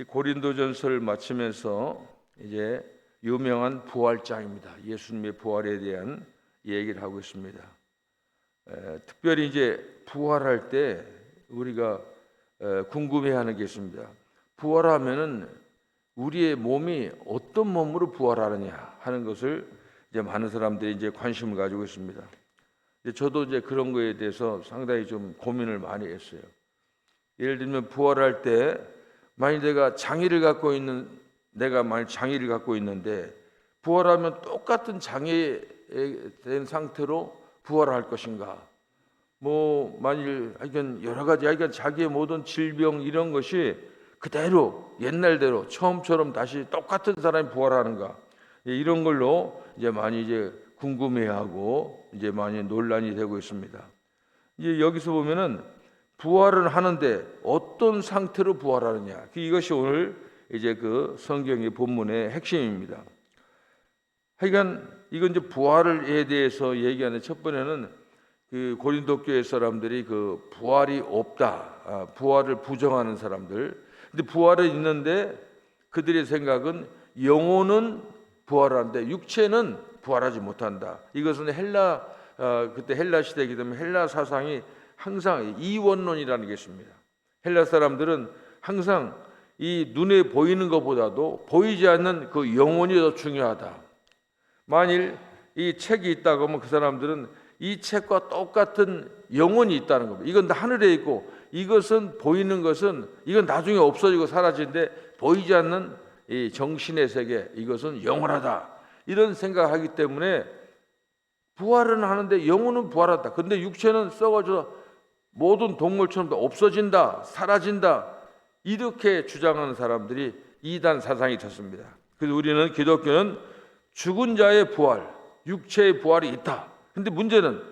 이 고린도전서를 마치면서 이제 유명한 부활장입니다. 예수님의 부활에 대한 얘기를 하고 있습니다. 특별히 이제 부활할 때 우리가 궁금해하는 게 있습니다. 부활하면은 우리의 몸이 어떤 몸으로 부활하느냐 하는 것을 이제 많은 사람들이 이제 관심을 가지고 있습니다. 저도 이제 그런 거에 대해서 상당히 좀 고민을 많이 했어요. 예를 들면 부활할 때 만약 내가 장애를 갖고 있는데 부활하면 똑같은 장애된 상태로 부활할 것인가? 뭐 만일 하여간 여러 가지 자기의 모든 질병 이런 것이 그대로 옛날대로 처음처럼 다시 똑같은 사람이 부활하는가? 이런 걸로 이제 많이 이제 궁금해하고 이제 많이 논란이 되고 있습니다. 이제 여기서 보면은 부활은 하는데 어떤 상태로 부활하느냐? 이것이 오늘 이제 그 성경의 본문의 핵심입니다. 하여간 이건 이제 부활에 대해서 얘기하는 첫 번째는 그 고린도 교회 사람들이 그 부활이 없다, 부활을 부정하는 사람들. 근데 부활은 있는데 그들의 생각은 영혼은 부활하는데 육체는 부활하지 못한다. 이것은 그때 헬라 시대이기 때문에 헬라 사상이 항상 이원론이라는 게 있습니다. 헬라 사람들은 항상 이 눈에 보이는 것보다도 보이지 않는 그 영혼이 더 중요하다. 만일 이 책이 있다고 하면 그 사람들은 이 책과 똑같은 영혼이 있다는 겁니다. 이건 다 하늘에 있고 이것은 보이는 것은 이건 나중에 없어지고 사라지는데 보이지 않는 이 정신의 세계 이것은 영원하다. 이런 생각하기 때문에 부활은 하는데 영혼은 부활하다. 근데 육체는 썩어져 모든 동물처럼 없어진다, 사라진다. 이렇게 주장하는 사람들이 이단 사상이 됐습니다. 그래서 우리는 기독교는 죽은 자의 부활, 육체의 부활이 있다. 근데 문제는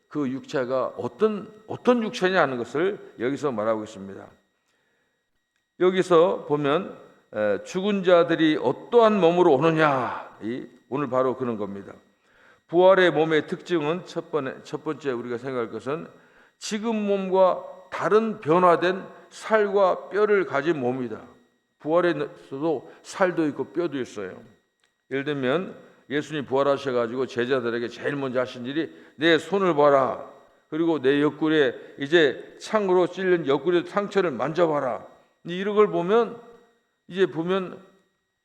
그 육체가 어떤 육체냐 하는 것을 여기서 말하고 있습니다. 여기서 보면 죽은 자들이 어떠한 몸으로 오느냐, 오늘 바로 그런 겁니다. 부활의 몸의 특징은 첫 번째 우리가 생각할 것은 지금 몸과 다른 변화된 살과 뼈를 가진 몸이다. 부활에서도 살도 있고 뼈도 있어요. 예를 들면 예수님이 부활하셔가지고 제자들에게 제일 먼저 하신 일이 내 손을 봐라. 그리고 내 옆구리에 이제 창으로 찔린 옆구리 상처를 만져봐라. 이런 걸 보면 이제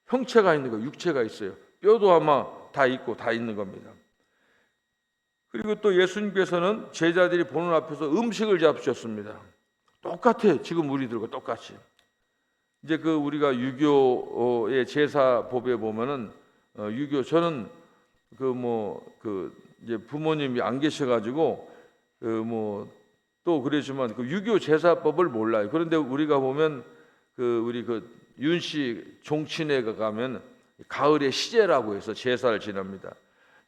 형체가 있는 거예요. 육체가 있어요. 뼈도 아마 다 있고 다 있는 겁니다. 그리고 또 예수님께서는 제자들이 보는 앞에서 음식을 잡수셨습니다. 똑같아. 지금 우리들과 똑같이. 이제 그 우리가 유교의 제사법에 보면은 유교 저는 이제 부모님이 안 계셔가지고 또 그러지만 그 유교 제사법을 몰라요. 그런데 우리가 보면 우리 윤씨 종친회가 가면 가을에 시제라고 해서 제사를 지냅니다.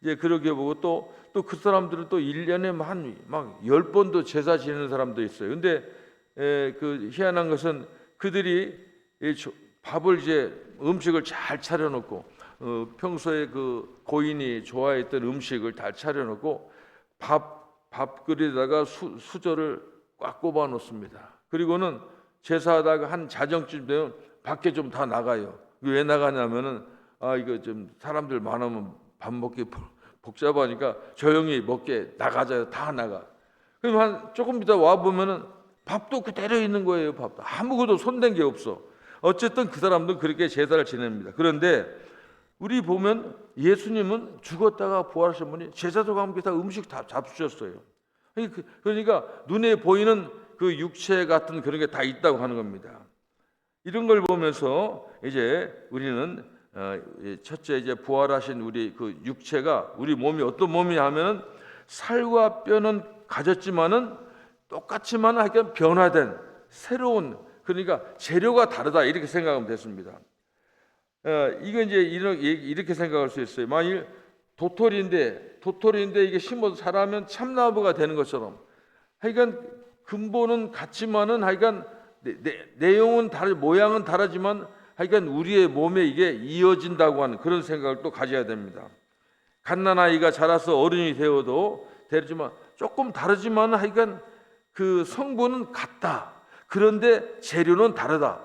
이제 그렇게 보고 또 그 사람들은 또 1년에 막 10번도 제사 지내는 사람도 있어요. 근데 그 희한한 것은 그들이 밥을 이제 음식을 잘 차려놓고 평소에 그 고인이 좋아했던 음식을 다 차려놓고 밥그릇에다가 수저를 꽉 꼽아 놓습니다. 그리고는 제사하다가 한 자정쯤 되면 밖에 좀 다 나가요. 왜 나가냐면은 이거 좀 사람들 많으면 밥 먹기 복잡하니까 조용히 먹게 나가자요. 다 나가. 그럼 한 조금 이따 와 보면은 밥도 그대로 있는 거예요. 밥도 아무것도 손댄 게 없어. 어쨌든 그 사람도 그렇게 제사를 지냅니다. 그런데 우리 보면 예수님은 죽었다가 부활하신 분이 제자들과 함께 다 음식 다 잡수셨어요. 그러니까 눈에 보이는 그 육체 같은 그런 게 다 있다고 하는 겁니다. 이런 걸 보면서 이제 우리는 첫째 이제 부활하신 우리 그 육체가 우리 몸이 어떤 몸이냐 하면은 살과 뼈는 가졌지만은 똑같지만 하여간 변화된 새로운 그러니까 재료가 다르다 이렇게 생각하면 됐습니다. 이거 이제 이렇게 생각할 수 있어요. 만일 도토리인데 이게 심어서 자라면 참나무가 되는 것처럼 하여간 근본은 같지만은 하여간 내용은 모양은 다르지만 하여간 우리의 몸에 이게 이어진다고 하는 그런 생각을 또 가져야 됩니다. 갓난아이가 자라서 어른이 되어도 되지만 조금 다르지만 하여간 그 성분은 같다. 그런데 재료는 다르다.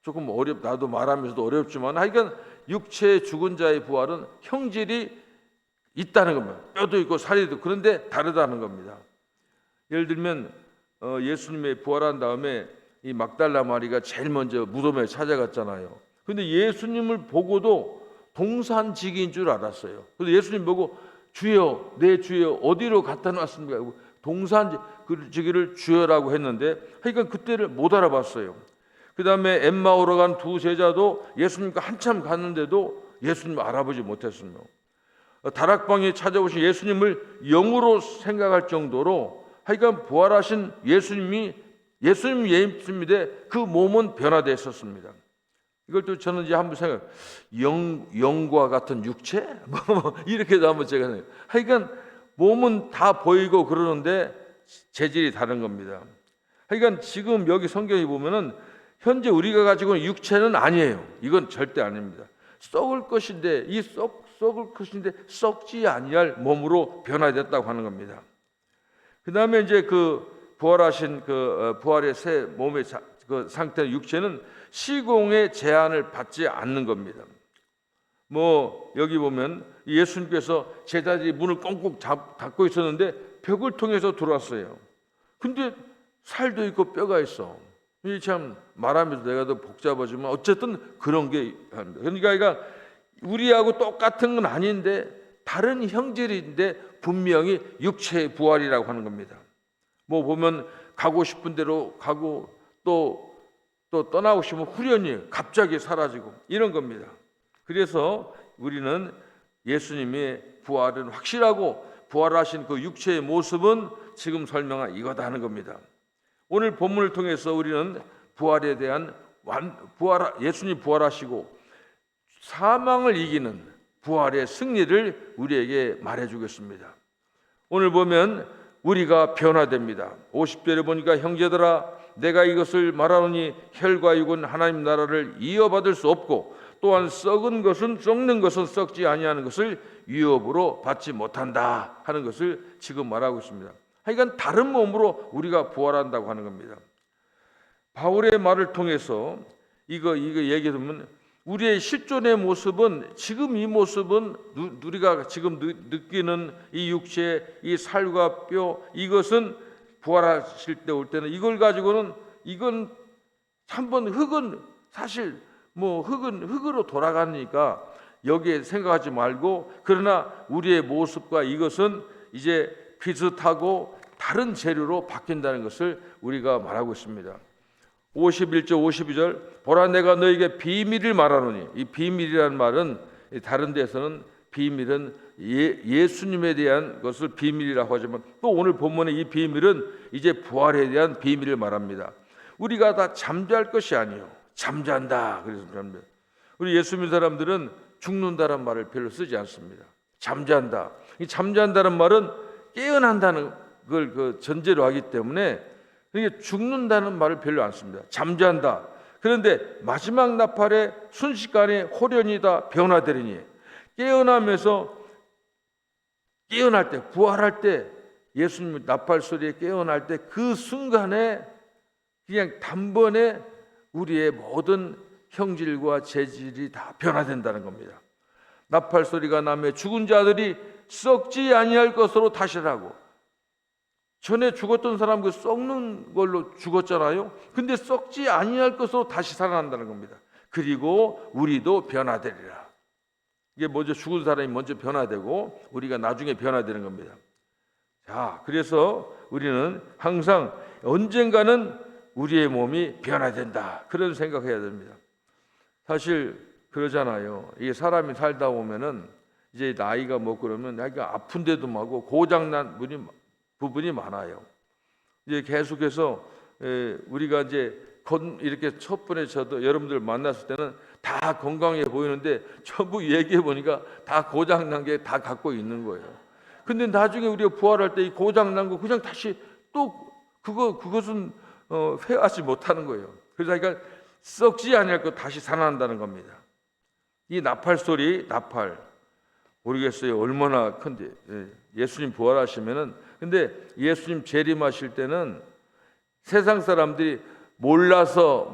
조금 나도 말하면서도 어렵지만 하여간 육체의 죽은 자의 부활은 형질이 있다는 겁니다. 뼈도 있고 살이 있고 그런데 다르다는 겁니다. 예를 들면 예수님의 부활한 다음에 이 막달라 마리가 제일 먼저 무덤에 찾아갔잖아요. 근데 예수님을 보고도 동산지기인 줄 알았어요. 그래서 예수님 보고 주여, 내 주여 어디로 갖다 놨습니까? 동산지기를 주여라고 했는데 하여간 그때를 못 알아봤어요. 그 다음에 엠마오로 간 두 제자도 예수님과 한참 갔는데도 예수님을 알아보지 못했습니다. 다락방에 찾아오신 예수님을 영으로 생각할 정도로 하여간 부활하신 예수님이 그 몸은 변화되었습니다. 이걸 또 저는 이제 한번 생각, 영과 같은 육체? 이렇게도 한번 제가 생각해요. 하여간 몸은 다 보이고 그러는데 재질이 다른 겁니다. 하여간 지금 여기 성경에 보면은 현재 우리가 가지고 있는 육체는 아니에요. 이건 절대 아닙니다. 썩을 것인데 썩을 것인데 썩지 아니할 몸으로 변화됐다고 하는 겁니다. 그 다음에 이제 그 부활하신 부활의 새 몸의 그 상태 육체는 시공의 제한을 받지 않는 겁니다. 뭐 여기 보면 예수님께서 제자들이 문을 꽁꽁 닫고 있었는데 벽을 통해서 들어왔어요. 근데 살도 있고 뼈가 있어. 이 참 말하면서 내가 더 복잡하지만 어쨌든 그런 게 그러니까 우리하고 똑같은 건 아닌데 다른 형질인데 분명히 육체의 부활이라고 하는 겁니다. 뭐 보면 가고 싶은 대로 가고 또 떠나고 싶으면 후련히 갑자기 사라지고 이런 겁니다. 그래서 우리는 예수님의 부활은 확실하고 부활하신 그 육체의 모습은 지금 설명한 이거다 하는 겁니다. 오늘 본문을 통해서 우리는 부활에 대한 예수님 부활하시고 사망을 이기는 부활의 승리를 우리에게 말해주겠습니다. 오늘 보면 우리가 변화됩니다. 50절에 보니까 형제들아 내가 이것을 말하노니 혈과 육은 하나님 나라를 이어받을 수 없고 또한 썩는 것은 썩지 아니하는 것을 유업으로 받지 못한다 하는 것을 지금 말하고 있습니다. 하여간 다른 몸으로 우리가 부활한다고 하는 겁니다. 바울의 말을 통해서 이거 얘기해 보면 우리의 실존의 모습은 지금 이 모습은 우리가 지금 느끼는 이 육체, 이 살과 뼈 이것은 부활하실 때 올 때는 이걸 가지고는 이건 한번 흙은 사실 뭐 흙은 흙으로 돌아가니까 여기에 생각하지 말고 그러나 우리의 모습과 이것은 이제 비슷하고 다른 재료로 바뀐다는 것을 우리가 말하고 있습니다. 51절 52절 보라 내가 너에게 비밀을 말하노니 이 비밀이라는 말은 다른 데서는 비밀은 예수님에 대한 것을 비밀이라고 하지만 또 오늘 본문의 이 비밀은 이제 부활에 대한 비밀을 말합니다. 우리가 다 잠잘 것이 아니에요. 잠잔다. 그래서 우리 예수 믿는 사람들은 죽는다는 말을 별로 쓰지 않습니다. 잠잔다. 이 잠잔다는 말은 깨어난다는 걸 전제로 하기 때문에 이게 죽는다는 말을 별로 안 씁니다. 잠잔다. 그런데 마지막 나팔에 순식간에 호련이다 변화되리니 깨어나면서 깨어날 때 부활할 때 예수님 나팔 소리에 깨어날 때 그 순간에 그냥 단번에 우리의 모든 형질과 재질이 다 변화된다는 겁니다. 나팔 소리가 나면 죽은 자들이 썩지 아니할 것으로 다시라고. 전에 죽었던 사람 그 썩는 걸로 죽었잖아요. 근데 썩지 아니할 것으로 다시 살아난다는 겁니다. 그리고 우리도 변화되리라. 이게 먼저 죽은 사람이 먼저 변화되고 우리가 나중에 변화되는 겁니다. 자, 그래서 우리는 항상 언젠가는 우리의 몸이 변화된다. 그런 생각해야 됩니다. 사실 그러잖아요. 이게 사람이 살다 보면은 이제 나이가 먹고 그러면 아픈데도 많고 고장난 부분이 많아요. 이제 계속해서 우리가 이제 이렇게 첫 번에 저도 여러분들 만났을 때는 다 건강해 보이는데 전부 얘기해 보니까 다 고장난 게 다 갖고 있는 거예요. 근데 나중에 우리가 부활할 때 이 고장난 거 그냥 다시 또 그것은 회하지 못하는 거예요. 그러니까 썩지 아니할 것 다시 살아난다는 겁니다. 이 나팔 소리, 나팔 모르겠어요. 얼마나 큰지. 예수님 부활하시면은 근데 예수님 재림하실 때는 세상 사람들이 몰라서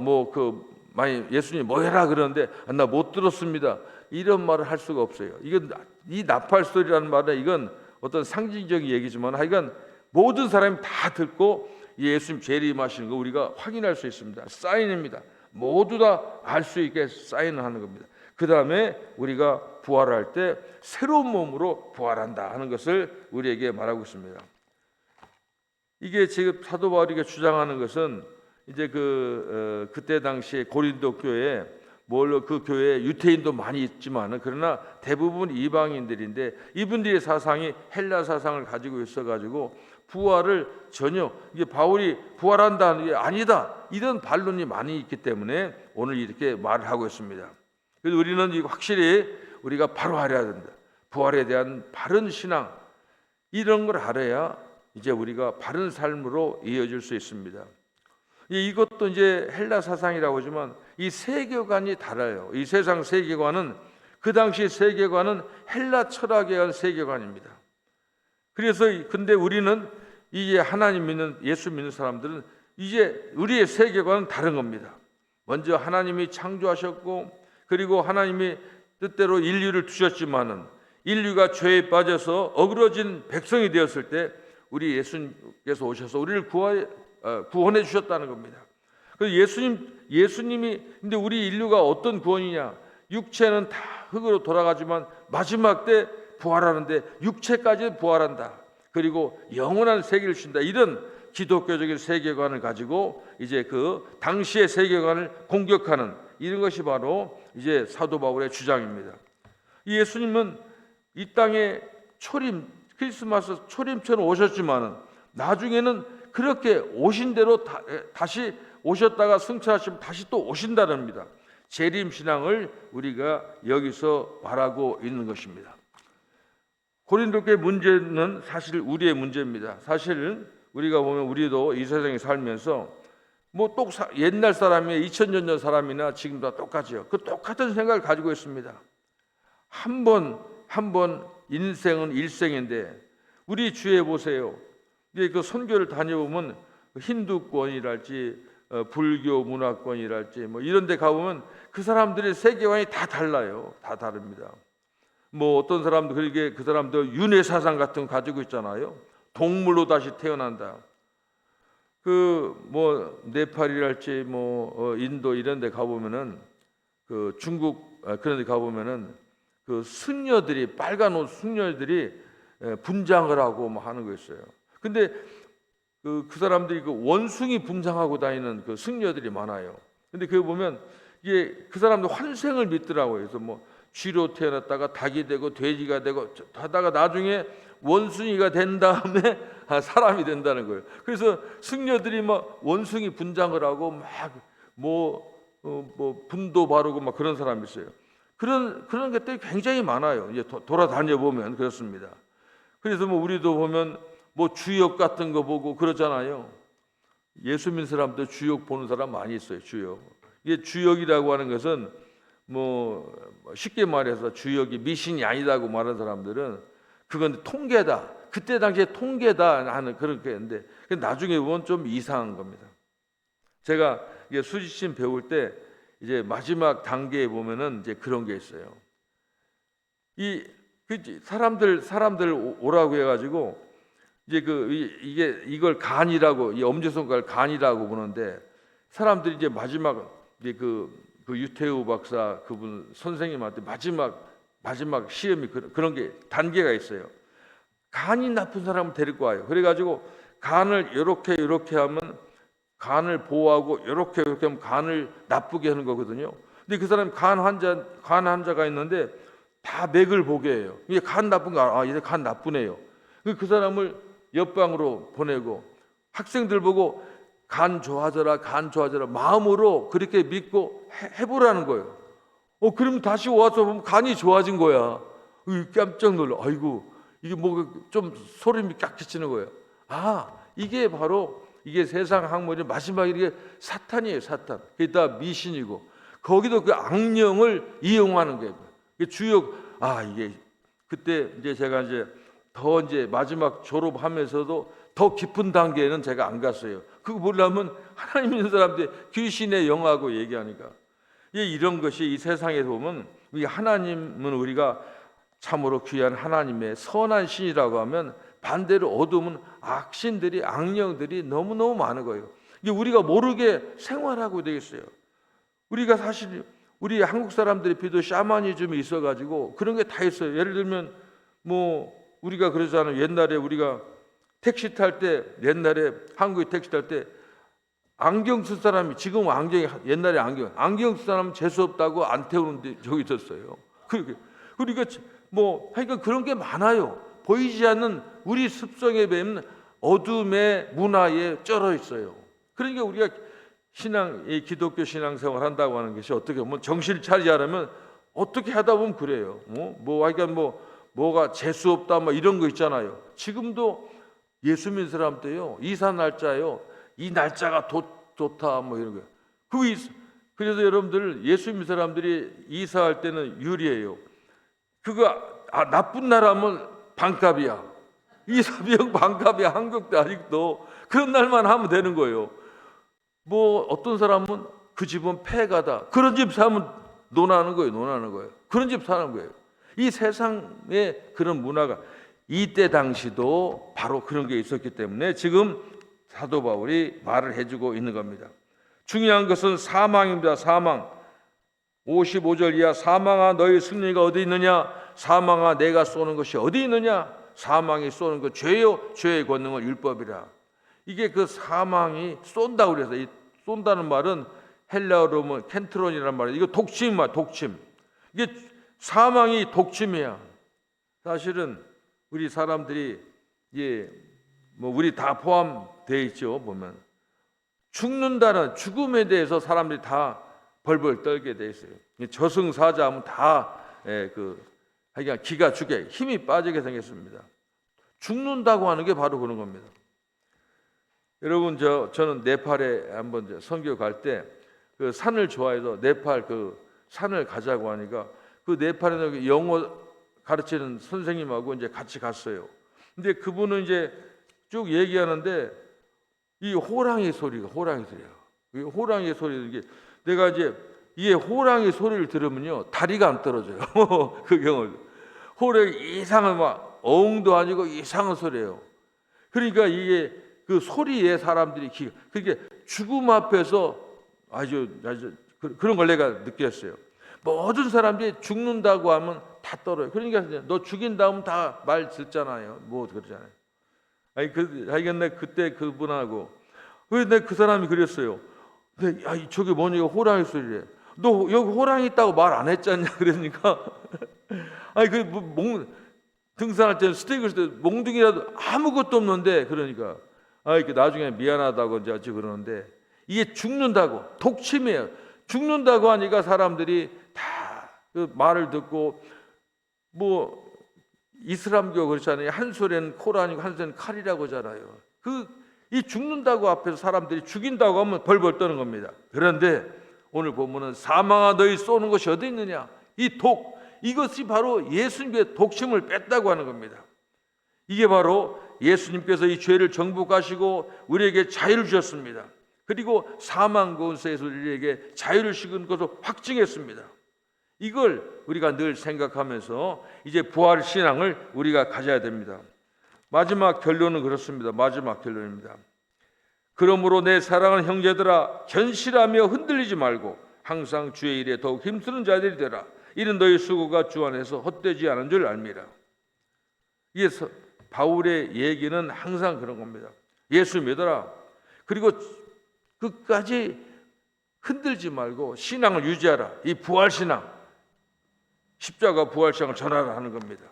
많이 예수님 뭐 해라 그러는데 나 못 들었습니다. 이런 말을 할 수가 없어요. 이건 이 나팔 소리라는 말은 이건 어떤 상징적인 얘기지만 하여간 모든 사람이 다 듣고 예수님 재림하시는 거 우리가 확인할 수 있습니다. 사인입니다. 모두 다 알 수 있게 사인을 하는 겁니다. 그 다음에 우리가 부활할 때 새로운 몸으로 부활한다 하는 것을 우리에게 말하고 있습니다. 이게 지금 사도 바울이 주장하는 것은 이제 그때 당시에 고린도 교회에 그 교회에 유태인도 많이 있지만 그러나 대부분 이방인들인데 이분들의 사상이 헬라 사상을 가지고 있어가지고 부활을 전혀 이게 바울이 부활한다는 게 아니다 이런 반론이 많이 있기 때문에 오늘 이렇게 말을 하고 있습니다. 그래서 우리는 확실히 우리가 바로 알아야 된다. 부활에 대한 바른 신앙 이런 걸 알아야 이제 우리가 바른 삶으로 이어질 수 있습니다. 이것도 이제 헬라 사상이라고 하지만 이 세계관이 달라요. 이 세상 세계관은 그 당시 세계관은 헬라 철학에 의한 세계관입니다. 그래서 근데 우리는 이제 하나님 믿는 예수 믿는 사람들은 이제 우리의 세계관은 다른 겁니다. 먼저 하나님이 창조하셨고 그리고 하나님이 뜻대로 인류를 두셨지만은 인류가 죄에 빠져서 어그러진 백성이 되었을 때 우리 예수님께서 오셔서 우리를 구원해 주셨다는 겁니다. 그래서 예수님이 근데 우리 인류가 어떤 구원이냐? 육체는 다 흙으로 돌아가지만 마지막 때 부활하는데 육체까지 부활한다. 그리고 영원한 세계를 주신다. 이런 기독교적인 세계관을 가지고 이제 그 당시의 세계관을 공격하는 이런 것이 바로 이제 사도 바울의 주장입니다. 예수님은 이 땅에 크리스마스 초림처럼 오셨지만은 나중에는 그렇게 오신 대로 다시 오셨다가 승천하시면 다시 또 오신다는 겁니다. 재림 신앙을 우리가 여기서 말하고 있는 것입니다. 고린도 교회 문제는 사실 우리의 문제입니다. 사실 우리가 보면 우리도 이 세상에 살면서 뭐 옛날 사람이 2000년 전 사람이나 지금도 똑같이요. 그 똑같은 생각을 가지고 있습니다. 한 번 인생은 일생인데 우리 주위에 보세요. 그 선교를 다녀보면 힌두권이랄지 불교 문화권이랄지 뭐 이런 데 가보면 그 사람들의 세계관이 다 달라요. 다 다릅니다. 뭐 어떤 사람도 그렇게 그 사람도 윤회 사상 같은 거 가지고 있잖아요. 동물로 다시 태어난다. 뭐 네팔이랄지 뭐 인도 이런 데 가보면은 그 중국 그런 데 가보면은 그 승려들이 빨간 옷 승려들이 분장을 하고 뭐 하는 거 있어요. 근데 그 사람들이 그 원숭이 분장하고 다니는 그 승려들이 많아요. 근데 그거 보면 이게 그 사람들 환생을 믿더라고요. 그래서 뭐 쥐로 태어났다가 닭이 되고 돼지가 되고 하다가 나중에 원숭이가 된 다음에 사람이 된다는 거예요. 그래서 승려들이 막 원숭이 분장을 하고 막 뭐 분도 바르고 막 그런 사람이 있어요. 그런 것들이 굉장히 많아요. 이제 돌아다녀 보면 그렇습니다. 그래서 뭐 우리도 보면 뭐 주역 같은 거 보고 그러잖아요. 예수 믿는 사람들 주역 보는 사람 많이 있어요. 주역. 이게 주역이라고 하는 것은 뭐 쉽게 말해서 주역이 미신이 아니다고 말하는 사람들은 그건 통계다. 그때 당시에 통계다 하는 그렇게 했는데 나중에 보면 좀 이상한 겁니다. 제가 이게 수지심 배울 때 이제 마지막 단계에 보면은 이제 그런 게 있어요. 사람들 오라고 해가지고 이제 이걸 간이라고 이 엄지손가락 간이라고 보는데 사람들이 이제 마지막 이제 그 유태우 박사 그분 선생님한테 마지막 시험이 그런 게 단계가 있어요. 간이 나쁜 사람을 데리고 와요. 그래가지고 간을 이렇게 하면 간을 보호하고 이렇게 하면 간을 나쁘게 하는 거거든요. 근데 그 사람이 간 환자가 있는데 다 맥을 보게 해요. 이게 간 나쁜 거 이제 간 나쁘네요. 그 사람을 옆방으로 보내고 학생들 보고 간 좋아져라 마음으로 그렇게 믿고 해보라는 거예요. 그럼 다시 와서 보면 간이 좋아진 거야. 깜짝 놀라. 아이고 이게 뭐 좀 소름이 깍 끼치는 거예요. 이게 바로 이게 세상 학문의 마지막에 이게 사탄이에요. 사탄. 그게 다 미신이고 거기도 그 악령을 이용하는 거예요. 주역 이게 그때 이제 제가 더 마지막 졸업하면서도 더 깊은 단계에는 제가 안 갔어요. 그거 보려면 하나님 있는 사람들 귀신의 영하고 얘기하니까 이런 것이 이 세상에 보면 우리 하나님은 우리가 참으로 귀한 하나님의 선한 신이라고 하면 반대로 어둠은 악신들이 악령들이 너무너무 많은 거예요. 이게 우리가 모르게 생활하고 되겠어요. 우리가 사실 우리 한국 사람들이 비도 샤머니즘이 있어가지고 그런 게 다 있어요. 예를 들면 뭐 우리가 그러잖아요. 옛날에 우리가 택시 탈 때, 옛날에 한국에 택시 탈 때 안경 쓴 사람이, 지금 안경이, 옛날에 안경 쓴 사람은 재수 없다고 안 태우는 적이 있었어요. 그러니까 뭐 하여간 그런 게 많아요. 보이지 않는 우리 습성에 뱉는 어둠의 문화에 쩔어 있어요. 그러니까 우리가 이 기독교 신앙생활 한다고 하는 것이 어떻게 보면 정신 차리지 않으면 어떻게 하다 보면 그래요. 하여간 뭐가 재수 없다 뭐 이런 거 있잖아요. 지금도 예수 믿는 사람도요, 이사 날짜요, 이 날짜가 좋다 뭐 이런 거. 그래서 여러분들 예수 믿는 사람들이 이사할 때는 유리해요. 나쁜 날 하면 반값이야. 이사 비용 반값이야. 한국도 아직도 그런 날만 하면 되는 거예요. 뭐 어떤 사람은 그 집은 폐가다. 그런 집 사면 논하는 거예요. 그런 집 사는 거예요. 이 세상에 그런 문화가 이때 당시도 바로 그런 게 있었기 때문에 지금 사도 바울이 말을 해주고 있는 겁니다. 중요한 것은 사망입니다. 사망. 55절 이하 사망아 너희 승리가 어디 있느냐? 사망아 내가 쏘는 것이 어디 있느냐? 사망이 쏘는 것 죄요 죄의 권능은 율법이라. 이게 그 사망이 쏜다고 그래서 이 쏜다는 말은 헬라어로 뭐 켄트론이란 말이에요. 이거 독침. 이게 사망이 독침이야. 사실은 우리 사람들이 우리 다 포함되어 있죠. 보면 죽는다는 죽음에 대해서 사람들이 다 벌벌 떨게 돼 있어요. 저승사자하면 다 하여간 기가 죽게 힘이 빠지게 생겼습니다. 죽는다고 하는 게 바로 그런 겁니다. 여러분 저는 네팔에 한번 선교 갈 때 그 산을 좋아해서 네팔 그 산을 가자고 하니까 그 네팔에 영어 가르치는 선생님하고 이제 같이 갔어요. 근데 그분은 이제 쭉 얘기하는데 이 호랑이 소리야. 이 호랑이 소리 이게 내가 이제 이 호랑이 소리를 들으면요 다리가 안 떨어져요. 그 경우 호랑이 이상한 막 어흥도 아니고 이상한 소리예요. 그러니까 이게 그 소리에 사람들이 그게 죽음 앞에서 아주 그런 걸 내가 느꼈어요. 모든 사람들이 죽는다고 하면 다 떨어요. 그러니까 너 죽인 다음 다 말 듣잖아요. 뭐 그러잖아요. 하여간 내가 그때 그분하고 왜 내가 그 사람이 그랬어요. 근데 저게 뭐냐 호랑이 소리래. 너 여기 호랑이 있다고 말 안 했잖냐 그러니까 등산할 때는 스테이크를 때 몽둥이라도 아무것도 없는데 그러니까 나중에 미안하다고 이제 그러는데 이게 죽는다고 독침이에요. 죽는다고 하니까 사람들이 다 그 말을 듣고 뭐 이슬람교 그렇잖아요. 한 소리는 코란이고 한 소리는 칼이라고 하잖아요. 이 죽는다고 앞에서 사람들이 죽인다고 하면 벌벌 떠는 겁니다. 그런데 오늘 보면은 사망아 너희 쏘는 것이 어디 있느냐? 이것이 바로 예수님의 독침을 뺐다고 하는 겁니다. 이게 바로 예수님께서 이 죄를 정복하시고 우리에게 자유를 주셨습니다. 그리고 사망 권세에서 우리에게 자유를 주신 것을 확증했습니다. 이걸 우리가 늘 생각하면서 이제 부활 신앙을 우리가 가져야 됩니다. 마지막 결론은 그렇습니다. 마지막 결론입니다. 그러므로 내 사랑하는 형제들아 견실하며 흔들리지 말고 항상 주의 일에 더욱 힘쓰는 자들이 되라. 이는 너희 수고가 주 안에서 헛되지 않은 줄 알미라. 이게 바울의 얘기는 항상 그런 겁니다. 예수 믿어라. 그리고 끝까지 흔들지 말고 신앙을 유지하라. 이 부활신앙, 십자가 부활신앙을 전하라 하는 겁니다.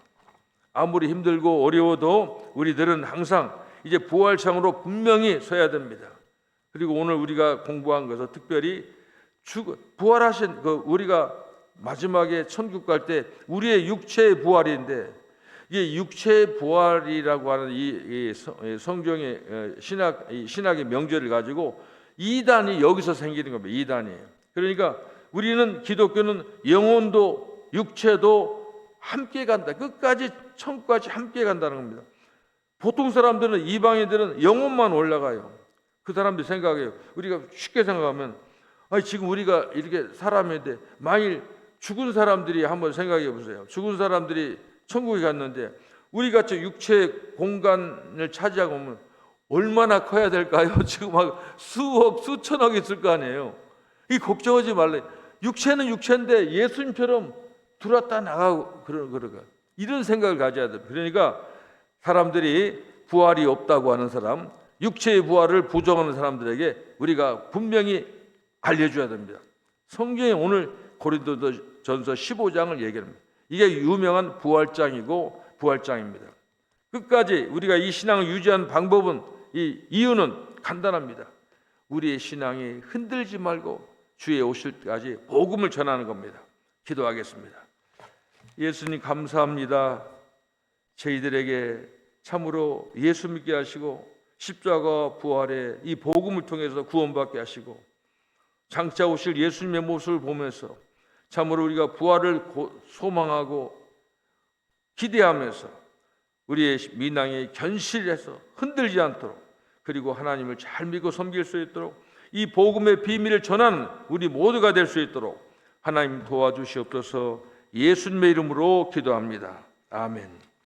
아무리 힘들고 어려워도 우리들은 항상 이제 부활신앙으로 분명히 서야 됩니다. 그리고 오늘 우리가 공부한 것은 특별히 부활하신 우리가 마지막에 천국 갈 때 우리의 육체의 부활인데 이게 육체의 부활이라고 하는 이 성경의 신학의 명제를 가지고 이단이 여기서 생기는 겁니다. 이단이. 그러니까 우리는 기독교는 영혼도 육체도 함께 간다. 끝까지 천국까지 함께 간다는 겁니다. 보통 사람들은 이방인들은 영혼만 올라가요. 그 사람들이 생각해요. 우리가 쉽게 생각하면 아니 지금 우리가 이렇게 사람인데 만일 죽은 사람들이 한번 생각해 보세요. 죽은 사람들이 천국에 갔는데 우리가 저 육체 공간을 차지하고 오면 얼마나 커야 될까요? 지금 막 수억 수천억 있을 거 아니에요. 이 걱정하지 말래. 육체는 육체인데 예수님처럼 들어왔다 나가고 그러가 이런 생각을 가져야 돼요. 그러니까 사람들이 부활이 없다고 하는 사람, 육체의 부활을 부정하는 사람들에게 우리가 분명히 알려줘야 됩니다. 성경에 오늘 고린도전서 15장을 얘기합니다. 이게 유명한 부활장이고 부활장입니다. 끝까지 우리가 이 신앙을 유지하는 방법은 이 이유는 간단합니다. 우리의 신앙이 흔들지 말고 주의 오실 때까지 복음을 전하는 겁니다. 기도하겠습니다. 예수님 감사합니다. 저희들에게 참으로 예수 믿게 하시고 십자가 부활의 이 복음을 통해서 구원받게 하시고 장차 오실 예수님의 모습을 보면서 참으로 우리가 부활을 소망하고 기대하면서 우리의 민항에 견실해서 흔들지 않도록 그리고 하나님을 잘 믿고 섬길 수 있도록 이 복음의 비밀을 전하는 우리 모두가 될 수 있도록 하나님 도와주시옵소서. 예수님의 이름으로 기도합니다. 아멘.